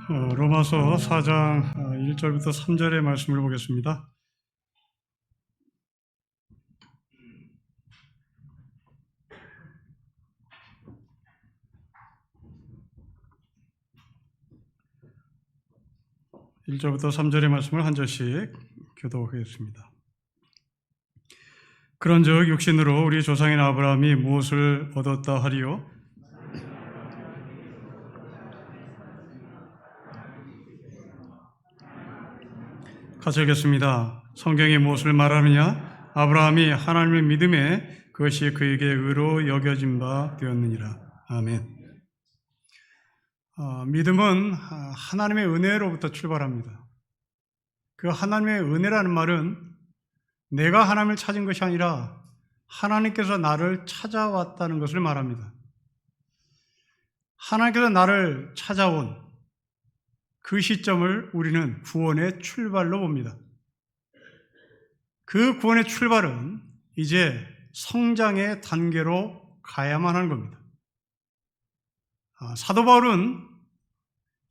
로마서 4장 1절부터 3절의 말씀을 보겠습니다. (1절부터 3절의) 말씀을 한 절씩 교독하겠습니다. 그런즉 육신으로 우리 조상인 아브라함이 무엇을 얻었다 하리요? 같이 읽겠습니다. 성경이 무엇을 말하느냐? 아브라함이 하나님의 믿음에 그것이 그에게 의로 여겨진 바 되었느니라. 아멘. 믿음은 하나님의 은혜로부터 출발합니다. 그 하나님의 은혜라는 말은 내가 하나님을 찾은 것이 아니라 하나님께서 나를 찾아왔다는 것을 말합니다. 하나님께서 나를 찾아온 그 시점을 우리는 구원의 출발로 봅니다. 그 구원의 출발은 이제 성장의 단계로 가야만 하는 겁니다. 사도 바울은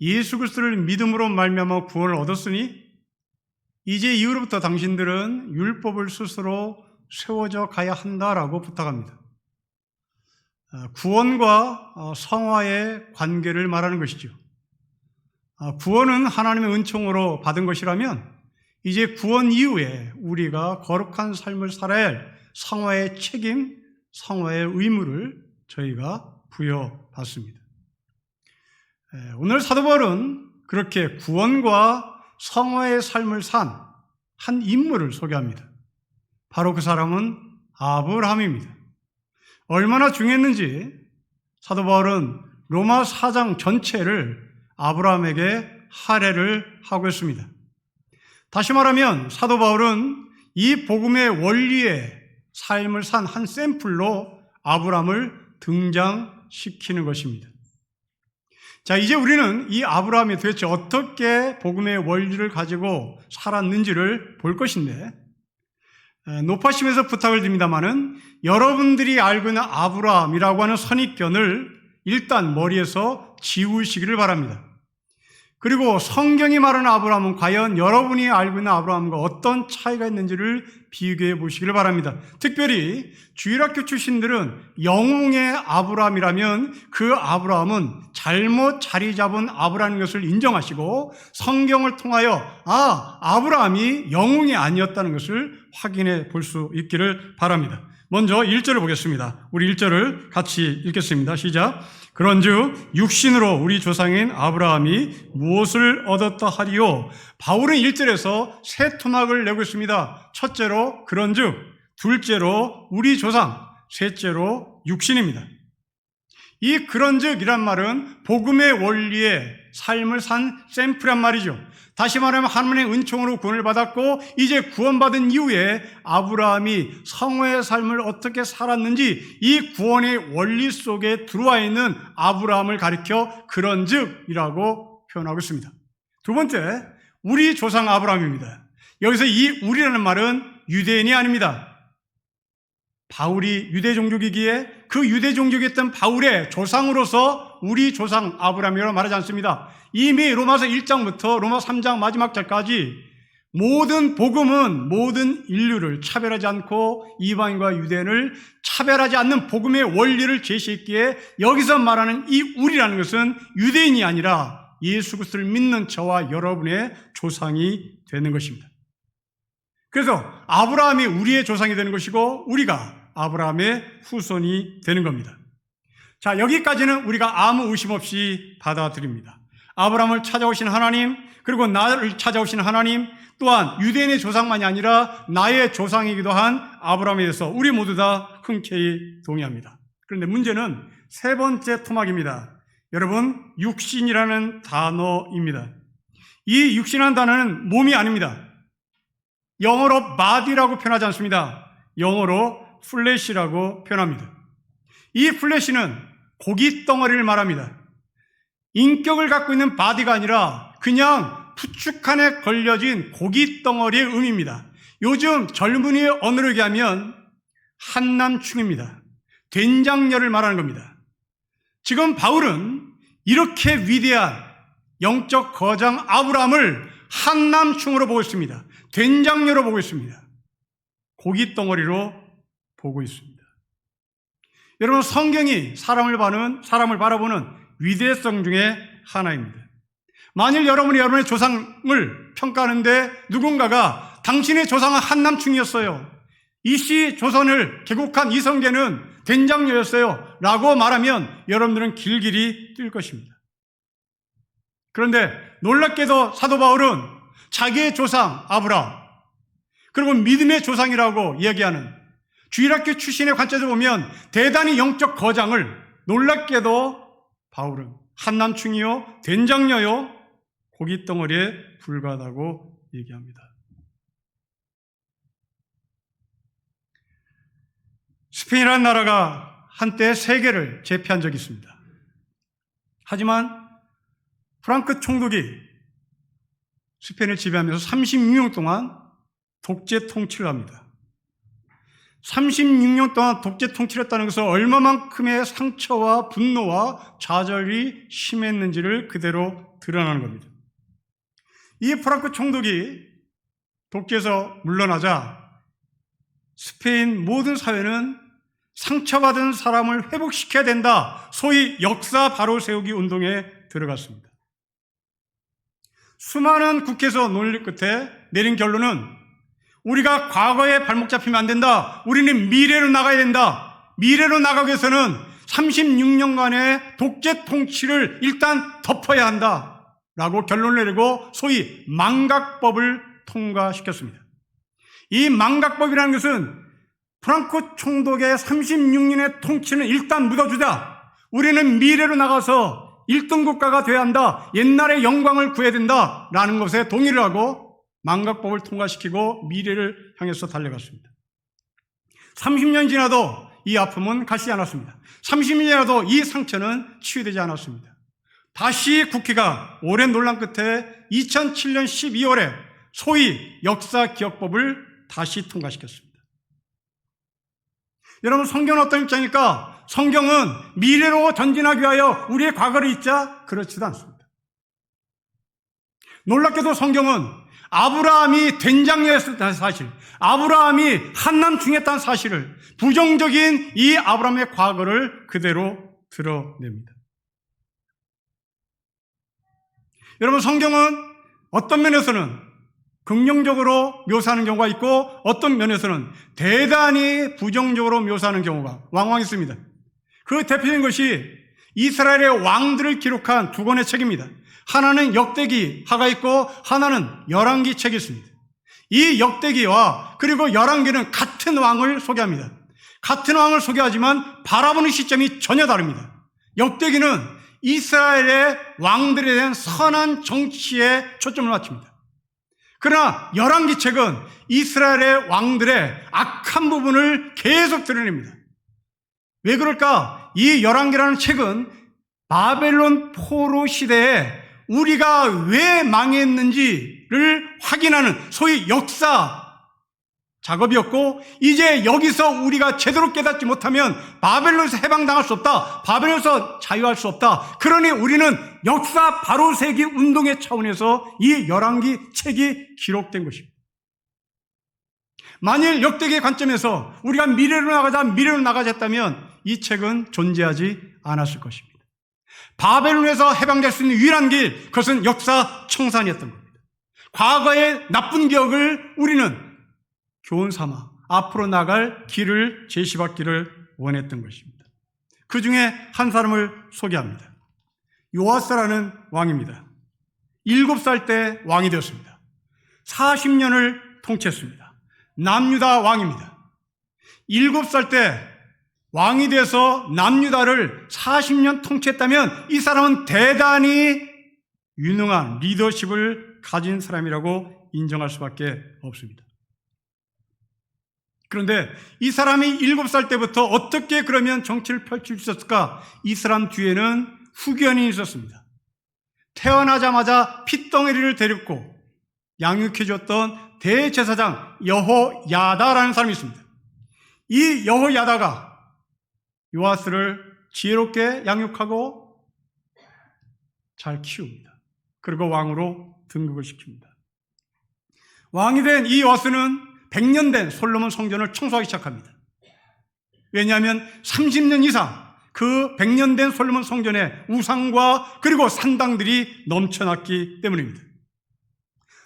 예수 그리스도를 믿음으로 말미암아 구원을 얻었으니 이제 이후로부터 당신들은 율법을 스스로 세워져 가야 한다라고 부탁합니다. 구원과 성화의 관계를 말하는 것이죠. 구원은 하나님의 은총으로 받은 것이라면 이제 구원 이후에 우리가 거룩한 삶을 살아야 할 성화의 책임, 성화의 의무를 저희가 부여받습니다. 오늘 사도 바울은 그렇게 구원과 성화의 삶을 산 한 인물을 소개합니다. 바로 그 사람은 아브라함입니다. 얼마나 중요했는지 사도 바울은 로마 4장 전체를 아브라함에게 할애를 하고 있습니다. 다시 말하면 사도 바울은 이 복음의 원리의 삶을 산 한 샘플로 아브라함을 등장시키는 것입니다. 자, 이제 우리는 이 아브라함이 도대체 어떻게 복음의 원리를 가지고 살았는지를 볼 것인데, 높아심에서 부탁을 드립니다마는 여러분들이 알고 있는 아브라함이라고 하는 선입견을 일단 머리에서 지우시기를 바랍니다. 그리고 성경이 말하는 아브라함은 과연 여러분이 알고 있는 아브라함과 어떤 차이가 있는지를 비교해 보시기를 바랍니다. 특별히 주일학교 출신들은 영웅의 아브라함이라면 그 아브라함은 잘못 자리 잡은 아브라함인 것을 인정하시고 성경을 통하여 아브라함이 영웅이 아니었다는 것을 확인해 볼 수 있기를 바랍니다. 먼저 1절을 보겠습니다. 우리 1절을 같이 읽겠습니다. 시작. 그런즉 육신으로 우리 조상인 아브라함이 무엇을 얻었다 하리요? 바울은 1절에서 세 토막을 내고 있습니다. 첫째로 그런즉, 둘째로 우리 조상, 셋째로 육신입니다. 이 그런즉이란 말은 복음의 원리의 삶을 산 샘플이란 말이죠. 다시 말하면 하나님의 은총으로 구원을 받았고 이제 구원받은 이후에 아브라함이 성화의 삶을 어떻게 살았는지 이 구원의 원리 속에 들어와 있는 아브라함을 가리켜 그런즉이라고 표현하고 있습니다. 두 번째, 우리 조상 아브라함입니다. 여기서 이 우리라는 말은 유대인이 아닙니다. 바울이 유대 종족이기에 그 유대 종족이었던 바울의 조상으로서 우리 조상 아브라함이라고 말하지 않습니다. 이미 로마서 1장부터 로마 3장 마지막 절까지 모든 복음은 모든 인류를 차별하지 않고 이방인과 유대인을 차별하지 않는 복음의 원리를 제시했기에 여기서 말하는 이 우리라는 것은 유대인이 아니라 예수 그리스도를 믿는 저와 여러분의 조상이 되는 것입니다. 그래서 아브라함이 우리의 조상이 되는 것이고 우리가 아브라함의 후손이 되는 겁니다. 자, 여기까지는 우리가 아무 의심 없이 받아들입니다. 아브라함을 찾아오신 하나님, 그리고 나를 찾아오신 하나님, 또한 유대인의 조상만이 아니라 나의 조상이기도 한 아브라함에 대해서 우리 모두 다 흔쾌히 동의합니다. 그런데 문제는 세 번째 토막입니다. 여러분, 육신이라는 단어입니다. 이 육신이라는 단어는 몸이 아닙니다. 영어로 body라고 표현하지 않습니다. 영어로 flesh라고 표현합니다. 이 flesh는 고기 덩어리를 말합니다. 인격을 갖고 있는 body가 아니라 그냥 푸축한에 걸려진 고기 덩어리의 의미입니다. 요즘 젊은이의 언어로 얘기하면 한남충입니다. 된장녀를 말하는 겁니다. 지금 바울은 이렇게 위대한 영적 거장 아브라함을 한남충으로 보고 있습니다. 된장녀로 보고 있습니다. 고기 덩어리로 보고 있습니다. 여러분, 성경이 사람을 바라보는 위대성 중에 하나입니다. 만일 여러분이 여러분의 조상을 평가하는데 누군가가 당신의 조상은 한남충이었어요, 이씨 조선을 개국한 이성계는 된장녀였어요 라고 말하면 여러분들은 길길이 뛸 것입니다. 그런데 놀랍게도 사도 바울은 자기의 조상 아브라함, 그리고 믿음의 조상이라고 이야기하는 주일학교 출신의 관점에서 보면 대단히 영적 거장을, 놀랍게도 바울은 한남충이요, 된장녀요, 고깃덩어리에 불과하다고 얘기합니다. 스페인이라는 나라가 한때 세계를 제패한 적이 있습니다. 하지만 프랑크 총독이 스페인을 지배하면서 36년 동안 독재 통치를 합니다. 36년 동안 독재 통치를 했다는 것은 얼마만큼의 상처와 분노와 좌절이 심했는지를 그대로 드러나는 겁니다. 이 프랑크 총독이 독재에서 물러나자 스페인 모든 사회는 상처받은 사람을 회복시켜야 된다, 소위 역사 바로 세우기 운동에 들어갔습니다. 수많은 국회에서 논의 끝에 내린 결론은 우리가 과거에 발목 잡히면 안 된다, 우리는 미래로 나가야 된다, 미래로 나가기 위해서는 36년간의 독재 통치를 일단 덮어야 한다 라고 결론을 내리고 소위 망각법을 통과시켰습니다. 이 망각법이라는 것은 프랑코 총독의 36년의 통치는 일단 묻어주자, 우리는 미래로 나가서 1등 국가가 돼야 한다, 옛날의 영광을 구해야 된다 라는 것에 동의를 하고 망각법을 통과시키고 미래를 향해서 달려갔습니다. 30년 지나도 이 아픔은 가시지 않았습니다. 30년 지나도 이 상처는 치유되지 않았습니다. 다시 국회가 오랜 논란 끝에 2007년 12월에 소위 역사기억법을 다시 통과시켰습니다. 여러분, 성경은 어떤 입장입니까? 성경은 미래로 전진하기 위하여 우리의 과거를 잊자? 그렇지도 않습니다. 놀랍게도 성경은 아브라함이 된장녀였다는 사실, 아브라함이 한남충이었다는 사실을, 부정적인 이 아브라함의 과거를 그대로 드러냅니다. 여러분, 성경은 어떤 면에서는 긍정적으로 묘사하는 경우가 있고 어떤 면에서는 대단히 부정적으로 묘사하는 경우가 왕왕 있습니다. 그 대표적인 것이 이스라엘의 왕들을 기록한 두 권의 책입니다. 하나는 역대기하가 있고 하나는 열왕기 책이 있습니다. 이 역대기와 그리고 열왕기는 같은 왕을 소개합니다. 같은 왕을 소개하지만 바라보는 시점이 전혀 다릅니다. 역대기는 이스라엘의 왕들에 대한 선한 정치에 초점을 맞춥니다. 그러나 열왕기 책은 이스라엘의 왕들의 악한 부분을 계속 드러냅니다. 왜 그럴까? 이 열왕기라는 책은 바벨론 포로 시대에 우리가 왜 망했는지를 확인하는 소위 역사 작업이었고, 이제 여기서 우리가 제대로 깨닫지 못하면 바벨론에서 해방당할 수 없다, 바벨론에서 자유할 수 없다. 그러니 우리는 역사 바로 세기 운동의 차원에서 이 열왕기 책이 기록된 것입니다. 만일 역대기의 관점에서 우리가 미래로 나가자 했다면 이 책은 존재하지 않았을 것입니다. 바벨론에서 해방될 수 있는 유일한 길, 그것은 역사 청산이었던 겁니다. 과거의 나쁜 기억을 우리는 교훈 삼아 앞으로 나갈 길을 제시받기를 원했던 것입니다. 그 중에 한 사람을 소개합니다. 요아스라는 왕입니다. 7살 때 왕이 되었습니다. 40년을 통치했습니다. 남유다 왕입니다. 7살 때 왕이 돼서 남유다를 40년 통치했다면 이 사람은 대단히 유능한 리더십을 가진 사람이라고 인정할 수밖에 없습니다. 그런데 이 사람이 7살 때부터 어떻게 그러면 정치를 펼칠 수 있었을까? 이 사람 뒤에는 후견이 있었습니다. 태어나자마자 핏덩어리를 데리고 양육해줬던 대제사장 여호야다라는 사람이 있습니다. 이 여호야다가 요아스를 지혜롭게 양육하고 잘 키웁니다. 그리고 왕으로 등극을 시킵니다. 왕이 된 이 요아스는 100년 된 솔로몬 성전을 청소하기 시작합니다. 왜냐하면 30년 이상 그 100년 된 솔로몬 성전에 우상과 그리고 산당들이 넘쳐났기 때문입니다.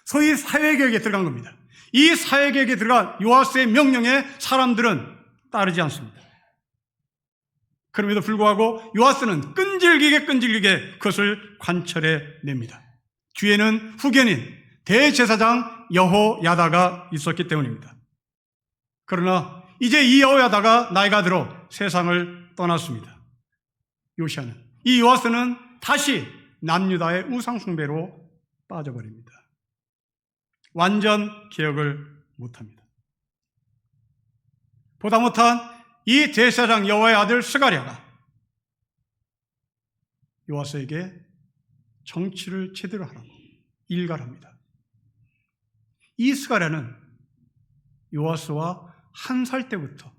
소위 사회개혁에 들어간 겁니다. 이 사회개혁에 들어간 요아스의 명령에 사람들은 따르지 않습니다. 그럼에도 불구하고 요아스는 끈질기게 그것을 관철해 냅니다. 뒤에는 후견인 대제사장 여호야다가 있었기 때문입니다. 그러나 이제 이 여호야다가 나이가 들어 세상을 떠났습니다. 요시야는, 이 요아스는 다시 남유다의 우상숭배로 빠져버립니다. 완전 개혁을 못합니다. 보다 못한 이 대제사장 여호와의 아들 스가랴가 요아스에게 정치를 제대로 하라고 일갈합니다. 이 스가랴는 요아스와 1살 때부터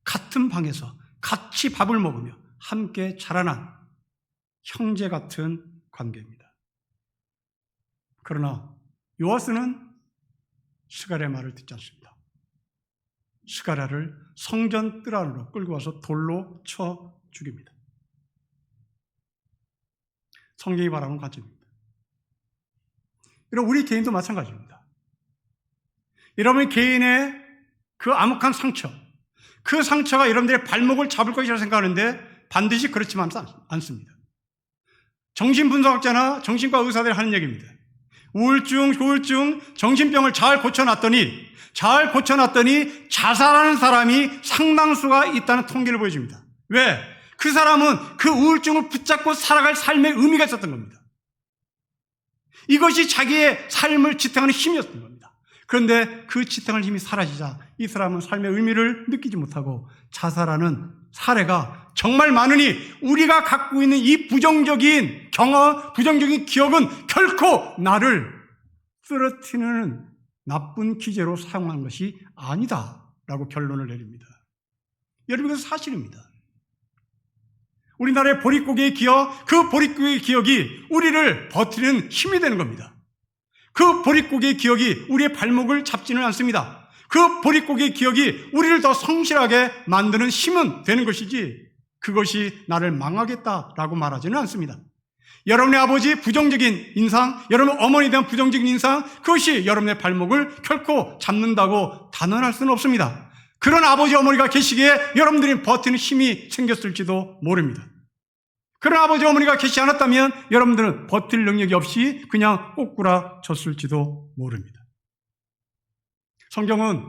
같은 방에서 같이 밥을 먹으며 함께 자라난 형제 같은 관계입니다. 그러나 요아스는 스가랴의 말을 듣지 않습니다. 스가랴를 성전 뜰 안으로 끌고 와서 돌로 쳐 죽입니다. 성경이 말하는 관점입니다. 여러분, 우리 개인도 마찬가지입니다. 여러분 개인의 그 암흑한 상처, 그 상처가 여러분들의 발목을 잡을 것이라고 생각하는데 반드시 그렇지만 않습니다. 정신분석학자나 정신과 의사들이 하는 얘기입니다. 우울증, 조울증, 정신병을 잘 고쳐놨더니 자살하는 사람이 상당수가 있다는 통계를 보여줍니다. 왜? 그 사람은 그 우울증을 붙잡고 살아갈 삶의 의미가 있었던 겁니다. 이것이 자기의 삶을 지탱하는 힘이었던 겁니다. 그런데 그 지탱할 힘이 사라지자 이 사람은 삶의 의미를 느끼지 못하고 자살하는 사례가 정말 많으니 우리가 갖고 있는 이 부정적인 경험, 부정적인 기억은 결코 나를 쓰러뜨리는 나쁜 기제로 사용한 것이 아니다라고 결론을 내립니다. 여러분, 이것은 사실입니다. 우리나라의 보릿고개의 기억, 그 보릿고개의 기억이 우리를 버티는 힘이 되는 겁니다. 그 보릿고개의 기억이 우리의 발목을 잡지는 않습니다. 그 보릿고개의 기억이 우리를 더 성실하게 만드는 힘은 되는 것이지 그것이 나를 망하겠다라고 말하지는 않습니다. 여러분의 아버지 부정적인 인상, 여러분 어머니에 대한 부정적인 인상, 그것이 여러분의 발목을 결코 잡는다고 단언할 수는 없습니다. 그런 아버지 어머니가 계시기에 여러분들이 버티는 힘이 생겼을지도 모릅니다. 그런 아버지 어머니가 계시지 않았다면 여러분들은 버틸 능력이 없이 그냥 꼬꾸라졌을지도 모릅니다. 성경은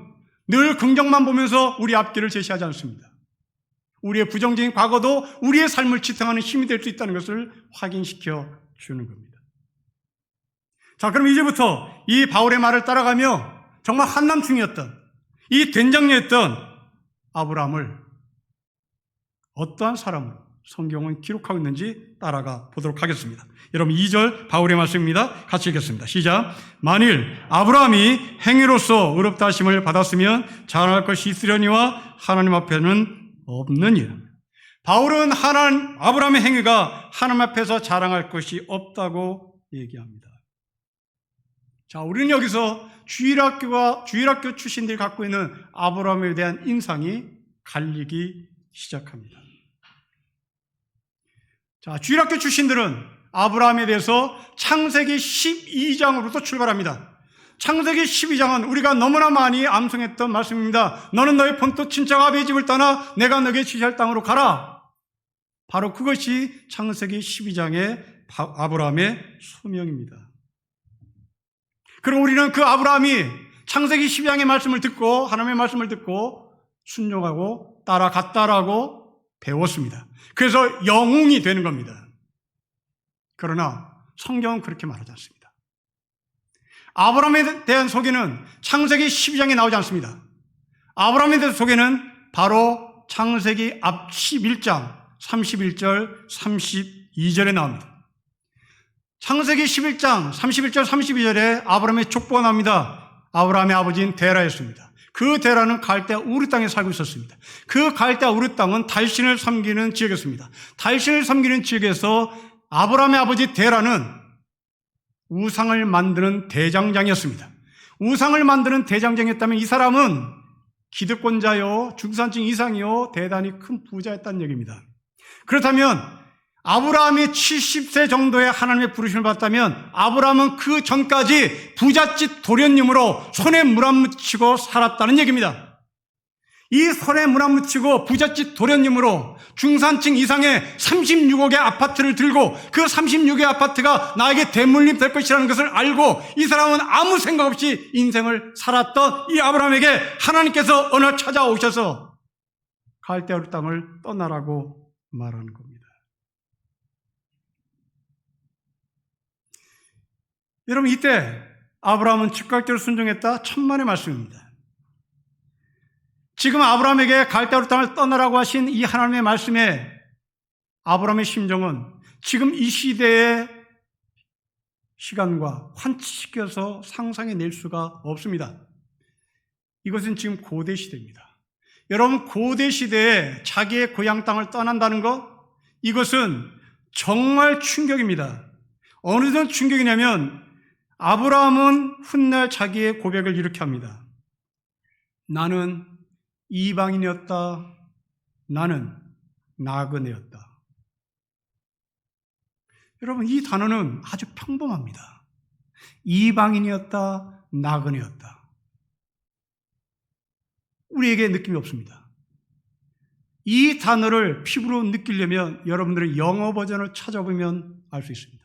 늘 긍정만 보면서 우리 앞길을 제시하지 않습니다. 우리의 부정적인 과거도 우리의 삶을 지탱하는 힘이 될 수 있다는 것을 확인시켜 주는 겁니다. 자, 그럼 이제부터 이 바울의 말을 따라가며 정말 한남충이었던 이 된장녀였던 아브라함을 어떠한 사람으로 성경은 기록하고 있는지 따라가 보도록 하겠습니다. 여러분 2절 바울의 말씀입니다. 같이 읽겠습니다. 시작. 만일 아브라함이 행위로서 의롭다 하심을 받았으면 자랑할 것이 있으려니와 하나님 앞에는 없느니라. 바울은 아브라함의 행위가 하나님 앞에서 자랑할 것이 없다고 얘기합니다. 자, 우리는 여기서 주일학교 출신들이 갖고 있는 아브라함에 대한 인상이 갈리기 시작합니다. 자, 주일학교 출신들은 아브라함에 대해서 창세기 12장으로부터 출발합니다. 창세기 12장은 우리가 너무나 많이 암송했던 말씀입니다. 너는 너의 본토 친척 아비의 집을 떠나 내가 너에게 지시할 땅으로 가라. 바로 그것이 창세기 12장의 아브라함의 소명입니다. 그럼 우리는 그 아브라함이 창세기 12장의 말씀을 듣고 하나님의 말씀을 듣고 순종하고 따라갔다라고 배웠습니다. 그래서 영웅이 되는 겁니다. 그러나 성경은 그렇게 말하지 않습니다. 아브라함에 대한 소개는 창세기 12장에 나오지 않습니다. 아브라함에 대한 소개는 바로 창세기 앞 11장 31절 32절에 나옵니다. 창세기 11장 31절 32절에 아브라함의 족보가 나옵니다. 아브라함의 아버지인 데라였습니다. 그 데라는 갈대아 우르 땅에 살고 있었습니다. 그 갈대아 우르 땅은 달신을 섬기는 지역이었습니다. 달신을 섬기는 지역에서 아브라함의 아버지 데라는 우상을 만드는 대장장이었습니다. 우상을 만드는 대장장이었다면 이 사람은 기득권자요, 중산층 이상이요, 대단히 큰 부자였다는 얘기입니다. 그렇다면 아브라함이 70세 정도의 하나님의 부르심을 받았다면 아브라함은 그 전까지 부잣집 도련님으로 손에 물 안 묻히고 살았다는 얘기입니다. 이 손에 물 안 묻히고 부잣집 도련님으로 중산층 이상의 36억의 아파트를 들고 그 36억의 아파트가 나에게 대물림 될 것이라는 것을 알고 이 사람은 아무 생각 없이 인생을 살았던 이 아브라함에게 하나님께서 어느 날 찾아오셔서 갈대아 땅을 떠나라고 말하는 겁니다. 여러분, 이때 아브라함은 즉각적으로 순종했다? 천만의 말씀입니다. 지금 아브라함에게 갈대아 땅을 떠나라고 하신 이 하나님의 말씀에 아브라함의 심정은 지금 이 시대의 시간과 환치시켜서 상상해낼 수가 없습니다. 이것은 지금 고대 시대입니다. 여러분, 고대 시대에 자기의 고향 땅을 떠난다는 것, 이것은 정말 충격입니다. 어느 정도 충격이냐면 아브라함은 훗날 자기의 고백을 이렇게 합니다. 나는 이방인이었다. 나는 나그네였다. 여러분, 이 단어는 아주 평범합니다. 이방인이었다. 나그네였다. 우리에게 느낌이 없습니다. 이 단어를 피부로 느끼려면 여러분들은 영어 버전을 찾아보면 알 수 있습니다.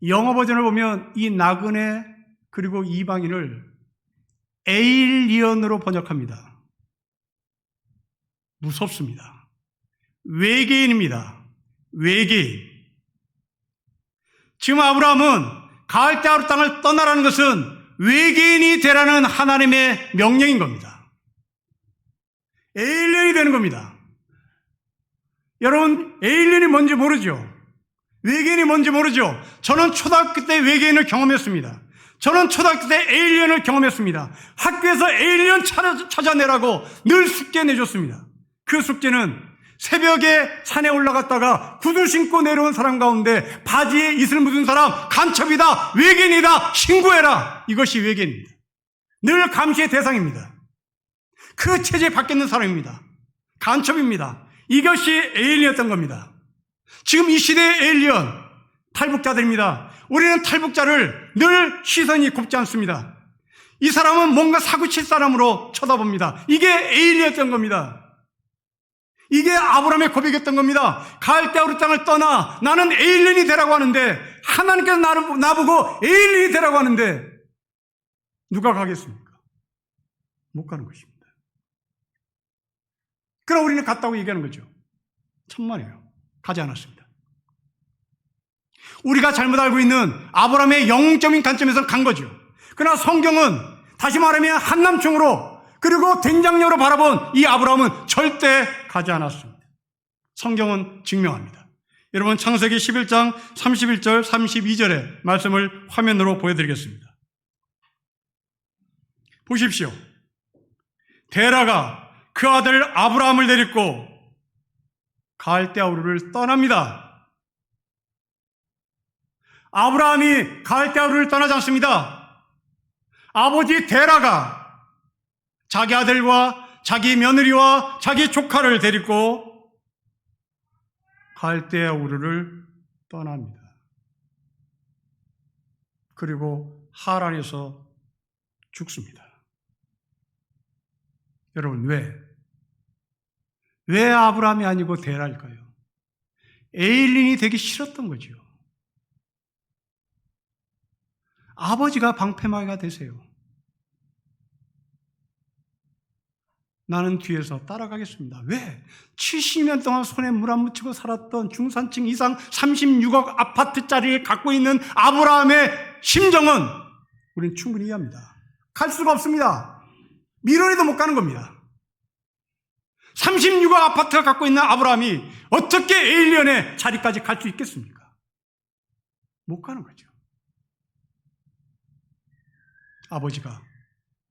영어 버전을 보면 이 나그네 그리고 이방인을 에일리언으로 번역합니다. 무섭습니다. 외계인입니다. 외계인. 지금 아브라함은 갈대아 땅을 떠나라는 것은 외계인이 되라는 하나님의 명령인 겁니다. 에일리언이 되는 겁니다. 여러분, 에일리언이 뭔지 모르죠? 외계인이 뭔지 모르죠? 저는 초등학교 때 외계인을 경험했습니다. 저는 초등학교 때 에일리언을 경험했습니다. 학교에서 에일리언 찾아내라고 늘 숙제 내줬습니다. 그 숙제는 새벽에 산에 올라갔다가 구두 신고 내려온 사람 가운데 바지에 이슬 묻은 사람 간첩이다, 외계인이다, 신고해라. 이것이 외계인입니다. 늘 감시의 대상입니다. 그 체제에 밖에 있는 사람입니다. 간첩입니다. 이것이 에일리언이었던 겁니다. 지금 이 시대의 에일리언, 탈북자들입니다. 우리는 탈북자를 늘 시선이 곱지 않습니다. 이 사람은 뭔가 사고칠 사람으로 쳐다봅니다. 이게 에일리언이었던 겁니다. 이게 아브라함의 고백이었던 겁니다. 갈대아 땅을 떠나 나는 에일리언이 되라고 하는데 하나님께서 나보고 에일리언이 되라고 하는데 누가 가겠습니까? 못 가는 것입니다. 그럼 우리는 갔다고 얘기하는 거죠. 천만에요. 가지 않았습니다. 우리가 잘못 알고 있는 아브라함의 영적인 관점에서 간 거죠. 그러나 성경은 다시 말하면 한남충으로 그리고 된장녀로 바라본 이 아브라함은 절대 가지 않았습니다. 성경은 증명합니다. 여러분, 창세기 11장 31절 32절의 말씀을 화면으로 보여드리겠습니다. 보십시오. 데라가 그 아들 아브라함을 데리고 갈대아 우르를 떠납니다. 아브라함이 갈대아 우르를 떠나지 않습니다. 아버지 데라가 자기 아들과 자기 며느리와 자기 조카를 데리고 갈대아 우르를 떠납니다. 그리고 하란에서 죽습니다. 여러분, 왜 아브라함이 아니고 데라일까요? 에일린이 되기 싫었던 거죠. 아버지가 방패막이가 되세요. 나는 뒤에서 따라가겠습니다. 왜? 70년 동안 손에 물 안 묻히고 살았던 중산층 이상 36억 아파트짜리를 갖고 있는 아브라함의 심정은 우리는 충분히 이해합니다. 갈 수가 없습니다. 미련에도 못 가는 겁니다. 36억 아파트를 갖고 있는 아브라함이 어떻게 에일리언의 자리까지 갈 수 있겠습니까? 못 가는 거죠. 아버지가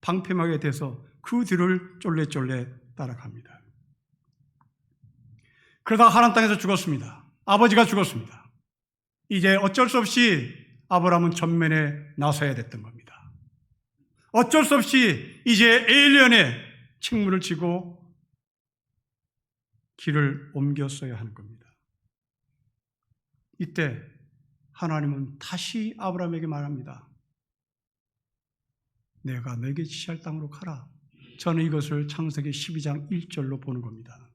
방패막에 대서 그 뒤를 쫄래쫄래 따라갑니다. 그러다 하란 땅에서 죽었습니다. 아버지가 죽었습니다. 이제 어쩔 수 없이 아브라함은 전면에 나서야 됐던 겁니다. 어쩔 수 없이 이제 에일련의 책무를 지고 길을 옮겼어야 하는 겁니다. 이때 하나님은 다시 아브라함에게 말합니다. 내가 너에게 지시할 땅으로 가라. 저는 이것을 창세기 12장 1절로 보는 겁니다.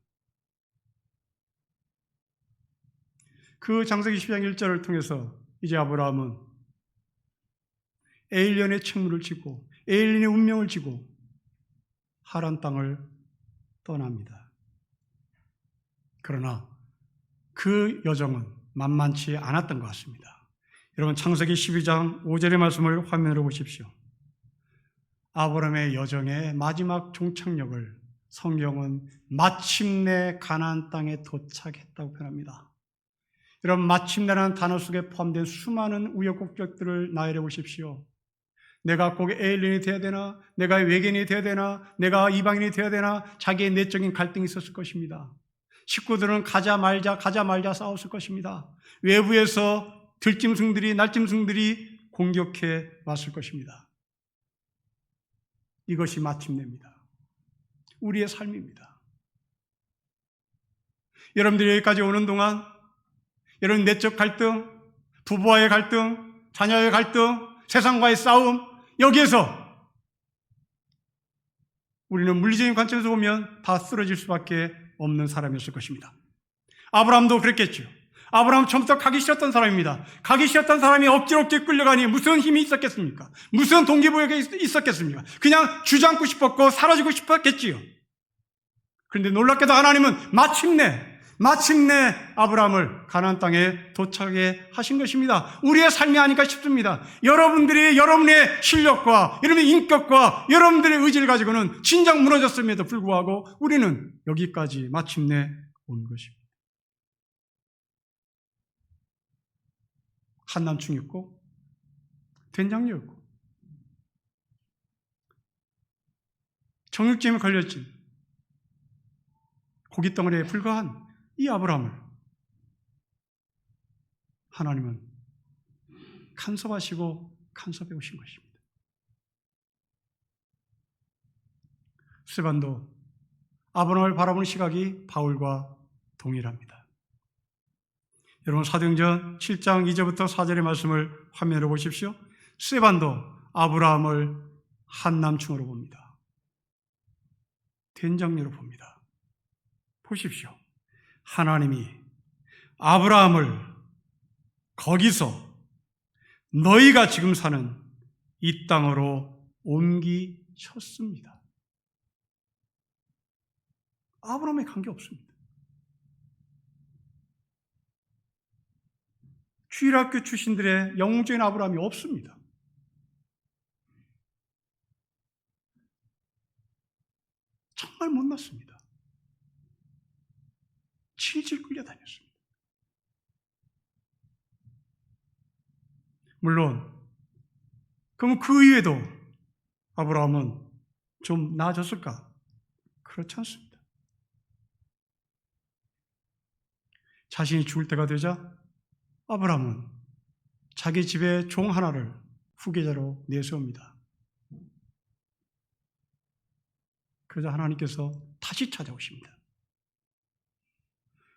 그 창세기 12장 1절을 통해서 이제 아브라함은 에일련의 책무를 지고 에일련의 운명을 지고 하란 땅을 떠납니다. 그러나 그 여정은 만만치 않았던 것 같습니다. 여러분 창세기 12장 5절의 말씀을 화면으로 보십시오. 아브라함의 여정의 마지막 종착역을 성경은 마침내 가나안 땅에 도착했다고 표현합니다. 여러분 마침내라는 단어 속에 포함된 수많은 우여곡절들을 나열해 보십시오. 내가 꼭 에일린이 되어야 되나? 내가 외계인이 되어야 되나? 내가 이방인이 되어야 되나? 자기의 내적인 갈등이 있었을 것입니다. 식구들은 가자 말자 싸웠을 것입니다. 외부에서 들짐승들이 날짐승들이 공격해 왔을 것입니다. 이것이 마침내입니다. 우리의 삶입니다. 여러분들이 여기까지 오는 동안 여러분 내적 갈등, 부부와의 갈등, 자녀의 갈등, 세상과의 싸움, 여기에서 우리는 물리적인 관점에서 보면 다 쓰러질 수밖에 없는 사람이었을 것입니다. 아브라함도 그랬겠죠. 아브라함 처음부터 가기 싫었던 사람입니다. 가기 싫었던 사람이 억지로 끌려가니 무슨 힘이 있었겠습니까? 무슨 동기부여가 있었겠습니까? 그냥 주저앉고 싶었고 사라지고 싶었겠지요. 그런데 놀랍게도 하나님은 마침내 아브라함을 가나안 땅에 도착하게 하신 것입니다. 우리의 삶이 아닐까 싶습니다. 여러분들이 여러분의 실력과 여러분의 인격과 여러분들의 의지를 가지고는 진작 무너졌음에도 불구하고 우리는 여기까지 마침내 온 것입니다. 한남충이었고 된장녀였고 정육점에 걸렸지 고깃덩어리에 불과한 이 아브라함을 하나님은 간섭하시고 간섭해 오신 것입니다. 스데반도 아브라함을 바라보는 시각이 바울과 동일합니다. 여러분 사도행전 7장 2절부터 4절의 말씀을 화면으로 보십시오. 스데반도 아브라함을 한남충으로 봅니다. 된장녀로 봅니다. 보십시오. 하나님이 아브라함을 거기서 너희가 지금 사는 이 땅으로 옮기셨습니다. 아브라함에 관계없습니다. 주일학교 출신들의 영웅적인 아브라함이 없습니다. 정말 못났습니다. 질질 끌려다녔습니다. 물론 그럼 그 이외에도 아브라함은 좀 나아졌을까? 그렇지 않습니다. 자신이 죽을 때가 되자 아브라함은 자기 집에 종 하나를 후계자로 내세웁니다. 그러자 하나님께서 다시 찾아오십니다.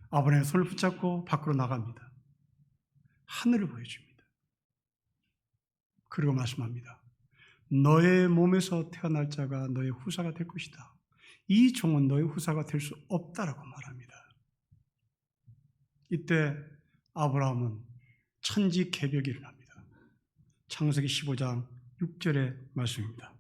아브라함의 손을 붙잡고 밖으로 나갑니다. 하늘을 보여줍니다. 그리고 말씀합니다. 너의 몸에서 태어날 자가 너의 후사가 될 것이다. 이 종은 너의 후사가 될 수 없다라고 말합니다. 이때 아브라함은 천지개벽이 일어납니다. 창세기 15장 6절의 말씀입니다.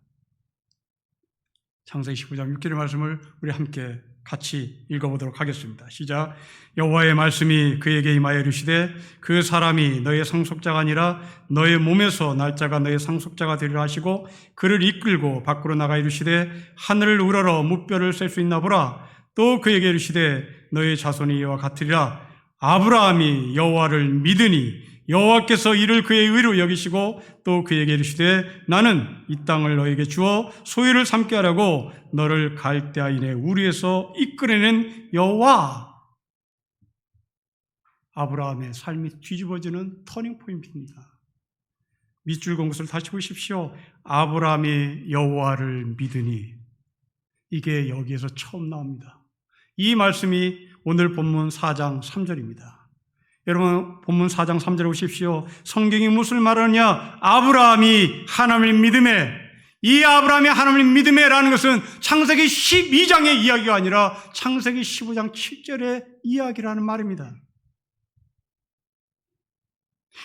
창세기 15장 6절의 말씀을 우리 함께 같이 읽어보도록 하겠습니다. 시작. 여호와의 말씀이 그에게 임하여 이르시되 그 사람이 너의 상속자가 아니라 너의 몸에서 날 자가 너의 상속자가 되리라 하시고 그를 이끌고 밖으로 나가 이르시되 하늘을 우러러 무뼈를 셀 수 있나 보라. 또 그에게 이르시되 너의 자손이 이와 같으리라. 아브라함이 여호와를 믿으니 여호와께서 이를 그의 의로 여기시고 또 그에게 이르시되 나는 이 땅을 너에게 주어 소유를 삼게 하려고 너를 갈대아인의 우리에서 이끌어낸 여호와. 아브라함의 삶이 뒤집어지는 터닝 포인트입니다. 밑줄 건 것을 다시 보십시오. 아브라함이 여호와를 믿으니, 이게 여기에서 처음 나옵니다. 이 말씀이 오늘 본문 4장 3절입니다. 여러분, 본문 4장 3절에 보십시오. 성경이 무엇을 말하느냐? 아브라함이 하나님을 믿음에, 이 아브라함이 하나님을 믿음에라는 것은 창세기 12장의 이야기가 아니라 창세기 15장 7절의 이야기라는 말입니다.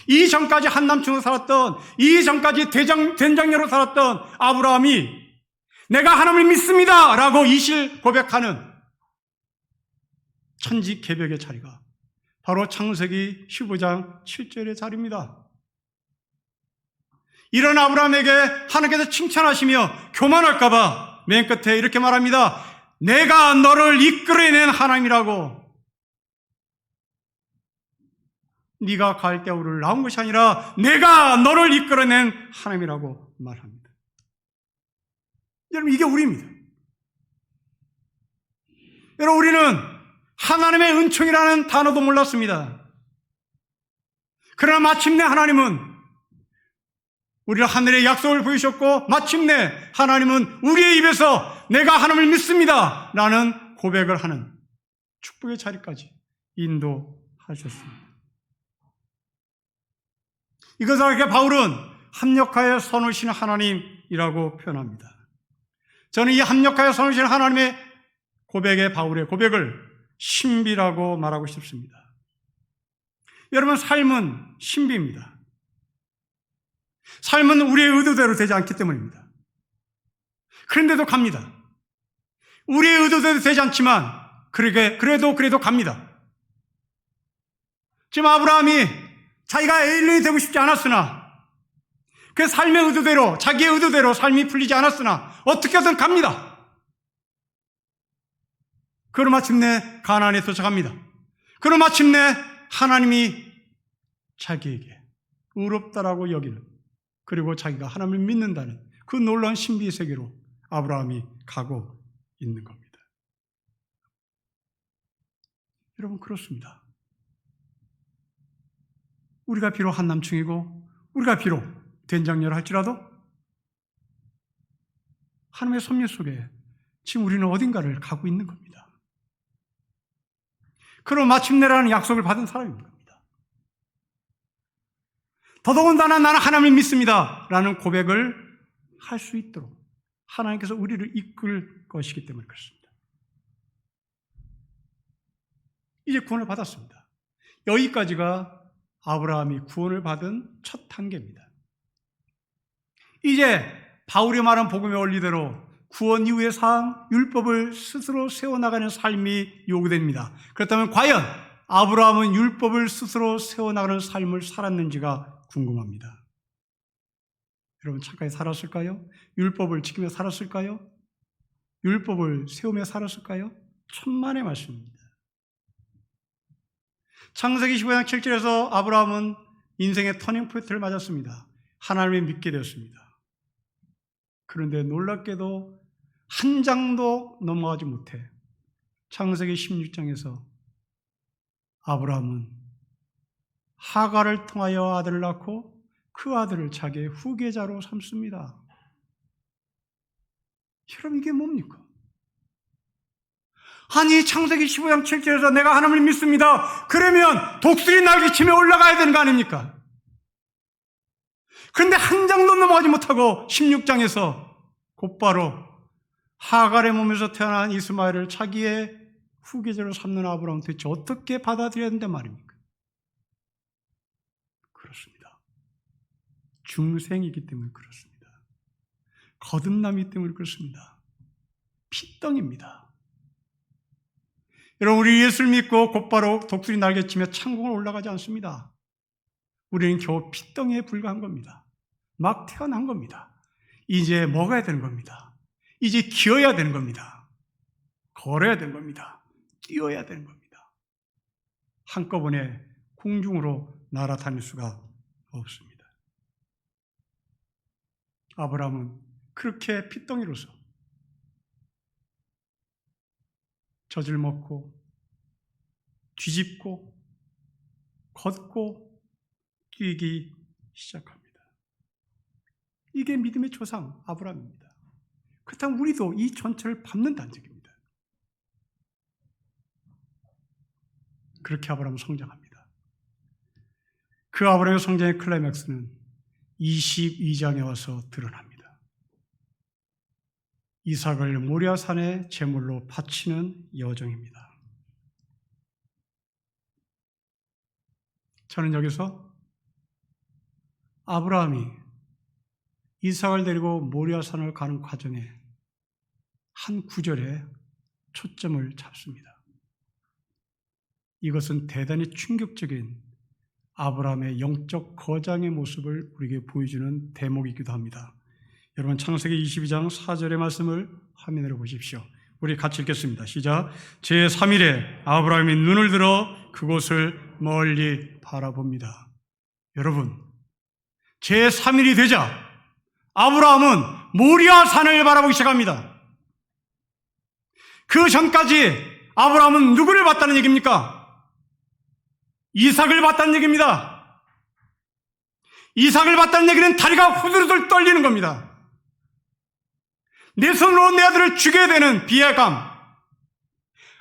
이전까지 한남충으로 살았던, 이전까지 된장녀로 살았던 아브라함이 내가 하나님을 믿습니다 라고 이실 고백하는 천지개벽의 자리가 바로 창세기 15장 7절의 자리입니다. 이런 아브라함에게 하나님께서 칭찬하시며 교만할까 봐 맨 끝에 이렇게 말합니다. 내가 너를 이끌어낸 하나님이라고. 네가 갈대우를 낳은 것이 아니라 내가 너를 이끌어낸 하나님이라고 말합니다. 여러분, 이게 우리입니다. 여러분, 우리는 하나님의 은총이라는 단어도 몰랐습니다. 그러나 마침내 하나님은 우리를 하늘의 약속을 보이셨고, 마침내 하나님은 우리의 입에서 내가 하나님을 믿습니다 라는 고백을 하는 축복의 자리까지 인도하셨습니다. 이것을 이렇게 바울은 합력하여 선우신 하나님이라고 표현합니다. 저는 이 합력하여 선우신 하나님의 고백의, 바울의 고백을 신비라고 말하고 싶습니다. 여러분, 삶은 신비입니다. 삶은 우리의 의도대로 되지 않기 때문입니다. 그런데도 갑니다. 우리의 의도대로 되지 않지만 그래도 갑니다. 지금 아브라함이 자기가 에일론이 되고 싶지 않았으나, 그 삶의 의도대로, 자기의 의도대로 삶이 풀리지 않았으나 어떻게든 갑니다. 그리고 마침내 가나안에 도착합니다. 그리고 마침내 하나님이 자기에게 의롭다라고 여기는, 그리고 자기가 하나님을 믿는다는 그 놀라운 신비의 세계로 아브라함이 가고 있는 겁니다. 여러분, 그렇습니다. 우리가 비록 한남충이고 우리가 비록 된장녀를 할지라도 하나님의 섭리 속에 지금 우리는 어딘가를 가고 있는 겁니다. 그럼 마침내라는 약속을 받은 사람인 겁니다. 더더군다나 나는 하나님을 믿습니다 라는 고백을 할 수 있도록 하나님께서 우리를 이끌 것이기 때문에 그렇습니다. 이제 구원을 받았습니다. 여기까지가 아브라함이 구원을 받은 첫 단계입니다. 이제 바울이 말한 복음의 원리대로 구원 이후의 삶, 율법을 스스로 세워나가는 삶이 요구됩니다. 그렇다면 과연 아브라함은 율법을 스스로 세워나가는 삶을 살았는지가 궁금합니다. 여러분, 착하게 살았을까요? 율법을 지키며 살았을까요? 율법을 세우며 살았을까요? 천만의 말씀입니다. 창세기 15장 7절에서 아브라함은 인생의 터닝포인트를 맞았습니다. 하나님을 믿게 되었습니다. 그런데 놀랍게도 한 장도 넘어가지 못해 창세기 16장에서 아브라함은 하갈을 통하여 아들을 낳고 그 아들을 자기의 후계자로 삼습니다. 여러분, 이게 뭡니까? 아니, 창세기 15장 7절에서 내가 하나님을 믿습니다. 그러면 독수리 날개치며 올라가야 되는 거 아닙니까? 그런데 한 장도 넘어가지 못하고 16장에서 곧바로 하갈의 몸에서 태어난 이스마엘을 자기의 후계자로 삼는 아브라함은 대체 어떻게 받아들여야 된단 말입니까? 그렇습니다. 중생이기 때문에 그렇습니다. 거듭남이기 때문에 그렇습니다. 피덩입니다. 여러분, 우리 예수를 믿고 곧바로 독수리 날개치며 천국을 올라가지 않습니다. 우리는 겨우 피덩이에 불과한 겁니다. 막 태어난 겁니다. 이제 먹어야 되는 겁니다. 이제 기어야 되는 겁니다. 걸어야 되는 겁니다. 뛰어야 되는 겁니다. 한꺼번에 공중으로 날아다닐 수가 없습니다. 아브라함은 그렇게 피덩이로서 젖을 먹고 뒤집고 걷고 뛰기 시작합니다. 이게 믿음의 조상 아브라함입니다. 그렇다면 우리도 이 전체를 밟는다는 얘기입니다. 그렇게 아브라함은 성장합니다. 그 아브라함의 성장의 클라이맥스는 22장에 와서 드러납니다. 이삭을 모리아산에 제물로 바치는 여정입니다. 저는 여기서 아브라함이 이삭을 데리고 모리아산을 가는 과정에 한 구절에 초점을 잡습니다. 이것은 대단히 충격적인 아브라함의 영적 거장의 모습을 우리에게 보여주는 대목이기도 합니다. 여러분 창세기 22장 4절의 말씀을 화면으로 보십시오. 우리 같이 읽겠습니다. 시작. 제3일에 아브라함이 눈을 들어 그곳을 멀리 바라봅니다. 여러분, 제3일이 되자 아브라함은 모리아 산을 바라보기 시작합니다. 그 전까지 아브라함은 누구를 봤다는 얘기입니까? 이삭을 봤다는 얘기입니다. 이삭을 봤다는 얘기는 다리가 후들후들 떨리는 겁니다. 내 손으로 내 아들을 죽여야 되는 비애감.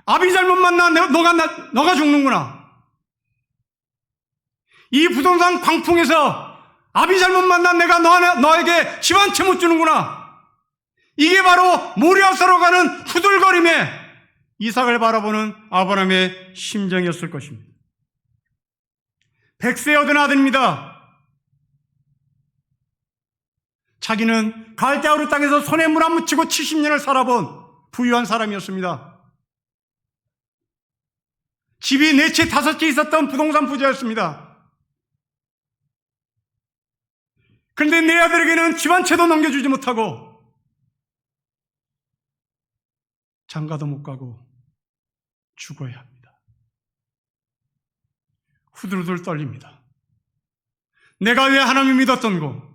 아비 잘못 만나 너가 죽는구나. 이 부동산 광풍에서 아비 잘못 만나 내가 너에게 집 한 채 못 주는구나. 이게 바로 모리아산으로 가는 후들거림에 이삭을 바라보는 아브라함의 심정이었을 것입니다. 100세 얻은 아들입니다. 자기는 갈대아우르 땅에서 손에 물 안 묻히고 70년을 살아본 부유한 사람이었습니다. 집이 4채 5채 있었던 부동산 부자였습니다. 그런데 내 아들에게는 집 한 채도 넘겨주지 못하고 장가도 못 가고 죽어야 합니다. 후들후들 떨립니다. 내가 왜 하나님을 믿었던 거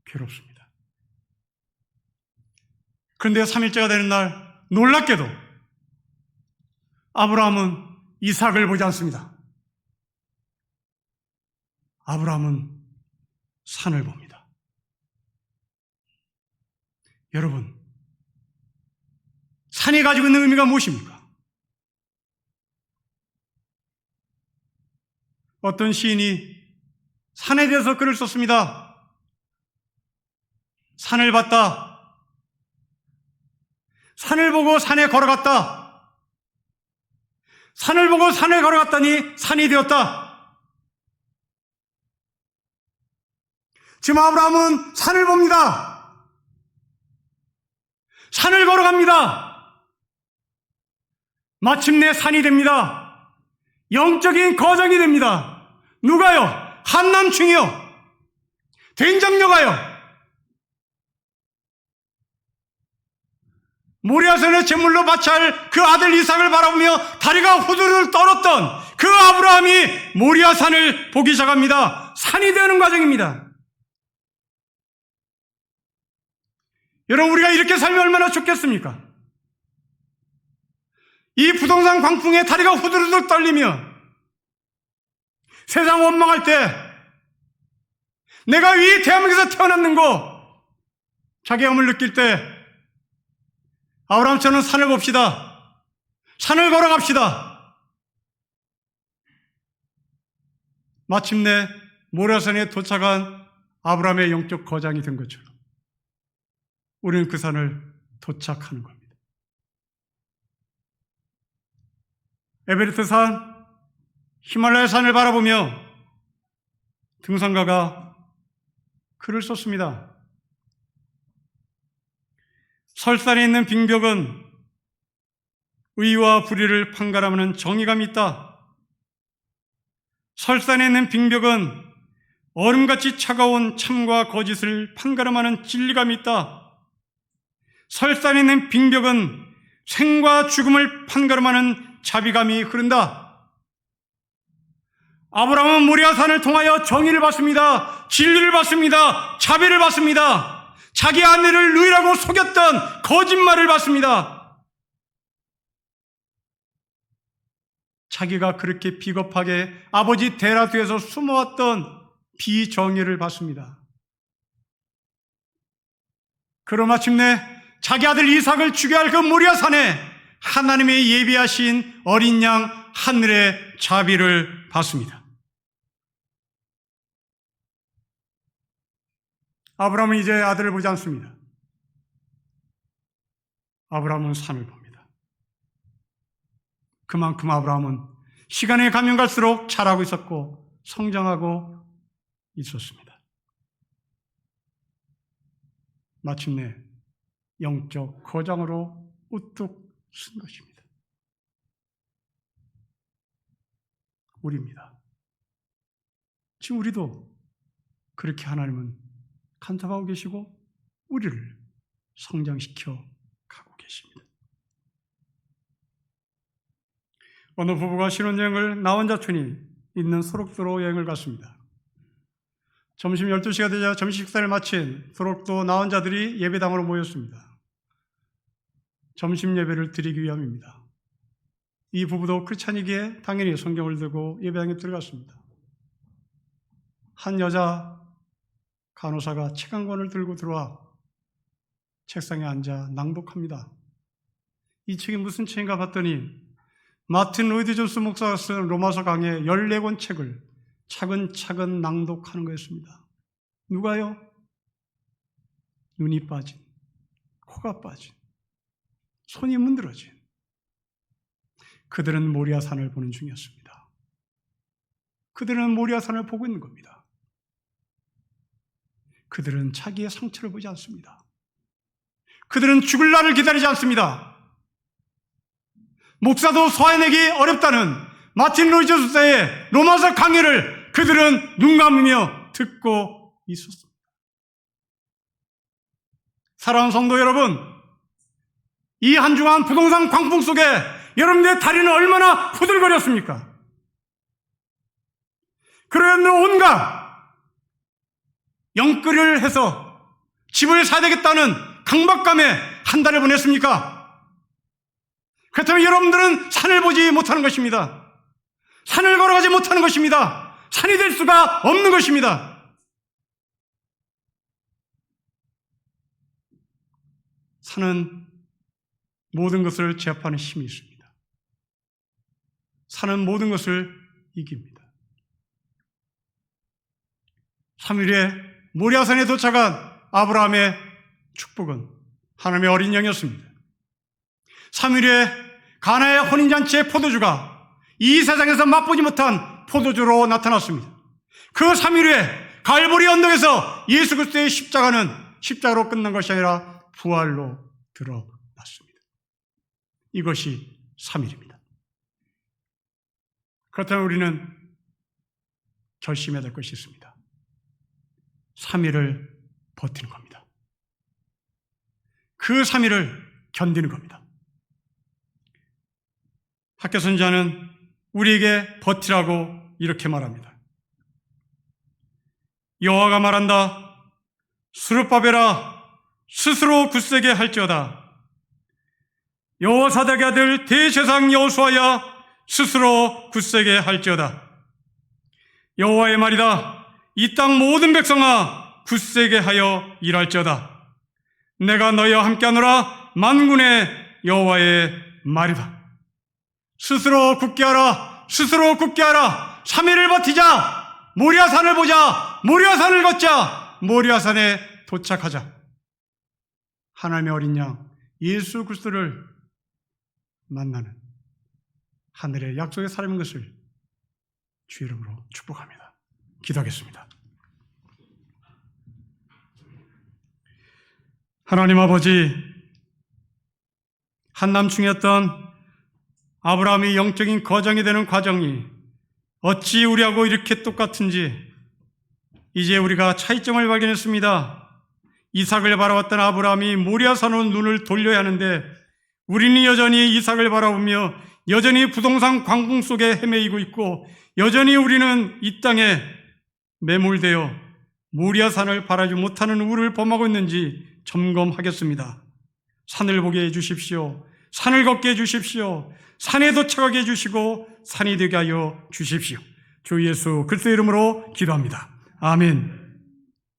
괴롭습니다. 그런데 3일째가 되는 날 놀랍게도 아브라함은 이삭을 보지 않습니다. 아브라함은 산을 봅니다. 여러분, 산이 가지고 있는 의미가 무엇입니까? 어떤 시인이 산에 대해서 글을 썼습니다. 산을 봤다. 산을 보고 산에 걸어갔다. 산을 보고 산에 걸어갔더니 산이 되었다. 지금 아브라함은 산을 봅니다. 산을 걸어갑니다. 마침내 산이 됩니다. 영적인 거장이 됩니다. 누가요? 한남충이요. 된장녀가요. 모리아산에 제물로 바치할 그 아들 이삭을 바라보며 다리가 후들후들 떨었던 그 아브라함이 모리아산을 보기 시작합니다. 산이 되는 과정입니다. 여러분, 우리가 이렇게 살면 얼마나 좋겠습니까? 이 부동산 광풍에 다리가 후들후들 떨리며 세상 원망할 때 내가 왜 대한민국에서 태어났는고 자괴감을 느낄 때 아브라함처럼 산을 봅시다. 산을 걸어갑시다. 마침내 모리아산에 도착한 아브라함의 영적 거장이 된 것처럼 우리는 그 산을 도착하는 겁니다. 에베레스트 산, 히말라야 산을 바라보며 등산가가 글을 썼습니다. 설산에 있는 빙벽은 의와 불의를 판가름하는 정의감이 있다. 설산에 있는 빙벽은 얼음같이 차가운 참과 거짓을 판가름하는 진리감이 있다. 설산에 있는 빙벽은 생과 죽음을 판가름하는 자비감이 흐른다. 아브라함은 모리아산을 통하여 정의를 받습니다. 진리를 받습니다. 자비를 받습니다. 자기 아내를 누이라고 속였던 거짓말을 받습니다. 자기가 그렇게 비겁하게 아버지 데라 뒤에서 숨어왔던 비정의를 받습니다. 그러 마침내 자기 아들 이삭을 죽여야 할 그 모리아산에 하나님의 예비하신 어린 양 하늘의 자비를 받습니다. 아브라함은 이제 아들을 보지 않습니다. 아브라함은 산을 봅니다. 그만큼 아브라함은 시간이 가면 갈수록 자라고 있었고 성장하고 있었습니다. 마침내 영적 거장으로 우뚝 쓴 것입니다. 우리입니다. 지금 우리도 그렇게 하나님은 간섭하고 계시고 우리를 성장시켜 가고 계십니다. 어느 부부가 신혼여행을 나원자촌이 있는 소록도로 여행을 갔습니다. 점심 12시가 되자 점심 식사를 마친 소록도 나원자들이 예배당으로 모였습니다. 점심 예배를 드리기 위함입니다. 이 부부도 크리스찬이기에 당연히 성경을 들고 예배당에 들어갔습니다. 한 여자 간호사가 책 한 권을 들고 들어와 책상에 앉아 낭독합니다. 이 책이 무슨 책인가 봤더니 마틴 로이드 존스 목사가 쓴 로마서 강의 14권 책을 차근차근 낭독하는 거였습니다. 누가요? 눈이 빠진, 코가 빠진, 손이 문드러진 그들은 모리아산을 보는 중이었습니다. 그들은 모리아산을 보고 있는 겁니다. 그들은 자기의 상처를 보지 않습니다. 그들은 죽을 날을 기다리지 않습니다. 목사도 소화해내기 어렵다는 마틴 로이드 존스의 로마서 강의를 그들은 눈 감으며 듣고 있었습니다. 사랑하는 성도 여러분, 이 한 주간 부동산 광풍 속에 여러분들의 다리는 얼마나 후들거렸습니까? 그러면 온갖 영끌이를 해서 집을 사야 되겠다는 강박감에 한 달을 보냈습니까? 그렇다면 여러분들은 산을 보지 못하는 것입니다. 산을 걸어가지 못하는 것입니다. 산이 될 수가 없는 것입니다. 산은 모든 것을 제압하는 힘이 있습니다. 산은 모든 것을 이깁니다. 3일에 모리아산에 도착한 아브라함의 축복은 하나님의 어린 양이었습니다. 3일에 가나의 혼인잔치의 포도주가 이 세상에서 맛보지 못한 포도주로 나타났습니다. 그 3일 후에 갈보리 언덕에서 예수 그리스도의 십자가는 십자가로 끝난 것이 아니라 부활로 드러났습니다. 이것이 3일입니다. 그렇다면 우리는 결심해야 될 것이 있습니다. 3일을 버티는 겁니다. 그 3일을 견디는 겁니다. 학교 선지자는 우리에게 버티라고 이렇게 말합니다. 여호와가 말한다. 스룹바벨아 스스로 굳세게 할지어다. 여호사닥의 아들 대제사장 여호수아야 스스로 굳세게 할지어다. 여호와의 말이다. 이 땅 모든 백성아 굳세게 하여 일할지어다. 내가 너희와 함께하노라. 만군의 여호와의 말이다. 스스로 굳게 하라. 스스로 굳게 하라. 3일을 버티자. 모리아산을 보자. 모리아산을 걷자. 모리아산에 도착하자. 하나님의 어린 양 예수 그리스도를 만나는 하늘의 약속의 사람인 것을 주 이름으로 축복합니다. 기도하겠습니다. 하나님 아버지, 한남충이었던 아브라함이 영적인 거장이 되는 과정이 어찌 우리하고 이렇게 똑같은지 이제 우리가 차이점을 발견했습니다. 이삭을 바라봤던 아브라함이 모리아산으로 눈을 돌려야 하는데 우리는 여전히 이삭을 바라보며 여전히 부동산 광풍 속에 헤매이고 있고 여전히 우리는 이 땅에 매몰되어 모리아산을 바라지 못하는 우리를 범하고 있는지 점검하겠습니다. 산을 보게 해주십시오. 산을 걷게 해주십시오. 산에 도착하게 해주시고 산이 되게 하여 주십시오. 주 예수 그리스도 이름으로 기도합니다. 아멘.